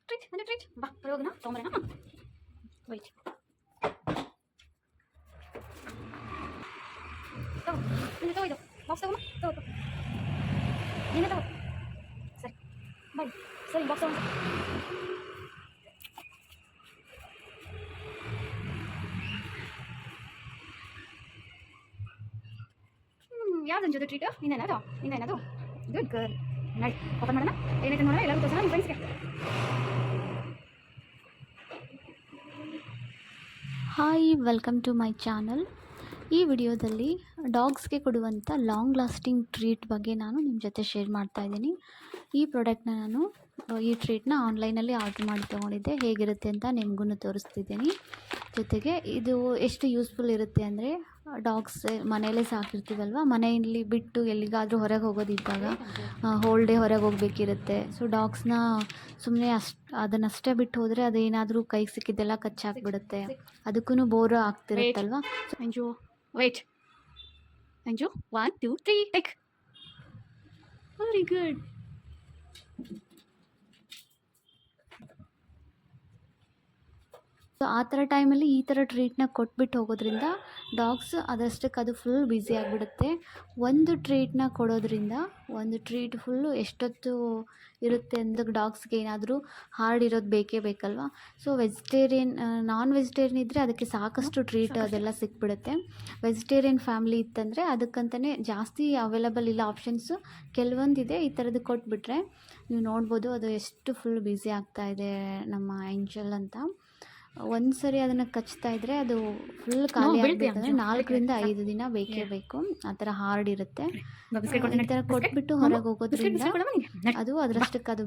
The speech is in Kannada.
ಟ್ರೀಟ್ ಅಂದರೆ ಟ್ರೀಟ್ ಬಾ ಹೋಗೋಣ ತೊಗೊಂಬರೋಣ ವೈಟ್ ತಗೋ ನಿನ್ನೆ ತಗೋ ಇದು ಬಾಕ್ಸ್ ತಗೋ ತಗೋ ನಿನ್ನೆ ತಗೋ ಸರಿ ಬಾಯ್ ಸರಿ ಬಾಕ್ಸ್ ತಗೋ ಯಾವ್ದು ಜೊತೆ ಟ್ರೀಟ್ ನಿಂದೇನದು ಗುಡ್ ಗರ್ಲ್ ನೋಡಿ ಓಪನ್ ಮಾಡೋಣ ಏನೈತೆ ನೋಡೋಣ ಎಲ್ಲರೂ ತೋರಿಸೋಣ ನಿಮ್ಮ ಫ್ರೆಂಡ್ಸ್ಗೆ. Hi welcome to my channel. ಈ ವಿಡಿಯೋದಲ್ಲಿ ಡಾಗ್ಸ್ಗೆ ಕೊಡುವಂಥ ಲಾಂಗ್ ಲಾಸ್ಟಿಂಗ್ ಟ್ರೀಟ್ ಬಗ್ಗೆ ನಾನು ನಿಮ್ಮ ಜೊತೆ ಶೇರ್ ಮಾಡ್ತಾ ಇದ್ದೀನಿ. ಈ ಟ್ರೀಟ್ನ ಆನ್ಲೈನಲ್ಲಿ ಆರ್ಡ್ರ್ ಮಾಡಿ ತೊಗೊಂಡಿದ್ದೆ. ಹೇಗಿರುತ್ತೆ ಅಂತ ನಿಮಗೂ ತೋರಿಸ್ತಿದ್ದೀನಿ. ಜೊತೆಗೆ ಇದು ಎಷ್ಟು ಯೂಸ್ಫುಲ್ ಇರುತ್ತೆ ಅಂದರೆ, ಡಾಗ್ಸ್ ಮನೆಯಲ್ಲೇ ಸಾಕಿರ್ತೀವಲ್ವ, ಮನೆಯಲ್ಲಿ ಬಿಟ್ಟು ಎಲ್ಲಿಗಾದರೂ ಹೊರಗೆ ಹೋಗೋದಿದ್ದಾಗ ಹೋಲ್ ಡೇ ಹೊರಗೆ ಹೋಗಬೇಕಿರುತ್ತೆ. ಸೊ ಡಾಗ್ಸ್ನ ಸುಮ್ಮನೆ ಅದನ್ನಷ್ಟೇ ಬಿಟ್ಟು ಹೋದರೆ ಅದೇನಾದರೂ ಕೈಗೆ ಸಿಕ್ಕಿದ್ದೆಲ್ಲ ಕಚ್ಚಾಕ್ಬಿಡುತ್ತೆ. ಅದಕ್ಕೂ ಬೋರ್ ಆಗ್ತಿರುತ್ತಲ್ವ. Anju wait Anju 1 2 3 take very good. So ಆ ಥರ ಟೈಮಲ್ಲಿ ಈ ಥರ ಟ್ರೀಟ್ನ ಕೊಟ್ಬಿಟ್ಟು ಹೋಗೋದ್ರಿಂದ ಡಾಗ್ಸ್ ಅದಷ್ಟಕ್ಕೆ ಅದು ಫುಲ್ ಬ್ಯುಸಿ ಆಗಿಬಿಡುತ್ತೆ. ಒಂದು ಟ್ರೀಟ್ನ ಕೊಡೋದ್ರಿಂದ ಒಂದು ಟ್ರೀಟ್ ಫುಲ್ಲು ಎಷ್ಟೊತ್ತು ಇರುತ್ತೆ ಅಂದರೆ ಡಾಗ್ಸ್ಗೆ ಏನಾದರೂ ಹಾರ್ಡ್ ಇರೋದು ಬೇಕೇ ಬೇಕಲ್ವ. ಸೊ ನಾನ್ ವೆಜಿಟೇರಿಯನ್ ಇದ್ದರೆ ಅದಕ್ಕೆ ಸಾಕಷ್ಟು ಟ್ರೀಟ್ ಅದೆಲ್ಲ ಸಿಕ್ಬಿಡುತ್ತೆ. ವೆಜಿಟೇರಿಯನ್ ಫ್ಯಾಮಿಲಿ ಇತ್ತಂದರೆ ಅದಕ್ಕಂತಲೇ ಜಾಸ್ತಿ ಅವೈಲಬಲ್ ಇಲ್ಲ ಆಪ್ಷನ್ಸು, ಕೆಲವೊಂದಿದೆ. ಈ ಥರದ್ದು ಕೊಟ್ಬಿಟ್ರೆ ನೀವು ನೋಡ್ಬೋದು ಅದು ಎಷ್ಟು ಫುಲ್ ಬ್ಯುಸಿ ಆಗ್ತಾಯಿದೆ ನಮ್ಮ ಏಂಜಲ್ ಅಂತ. ಒಂದು ಸರಿ ಅದನ್ನು ಕಚ್ತಾ ಇದ್ದರೆ ಅದು ಫುಲ್ ಖಾಲಿ ಆಗಿಬಿಡ್ತದೆ. 4 ರಿಂದ 5 ದಿನ ಬೇಕೇ ಬೇಕು. ಆ ಥರ ಹಾರ್ಡ್ ಇರುತ್ತೆ. ಈ ಥರ ಕೊಟ್ಬಿಟ್ಟು ಹೊರಗೆ ಹೋಗೋದ್ರಿಂದ ಅದು ಅದರಷ್ಟಕ್ಕೆ ಅದು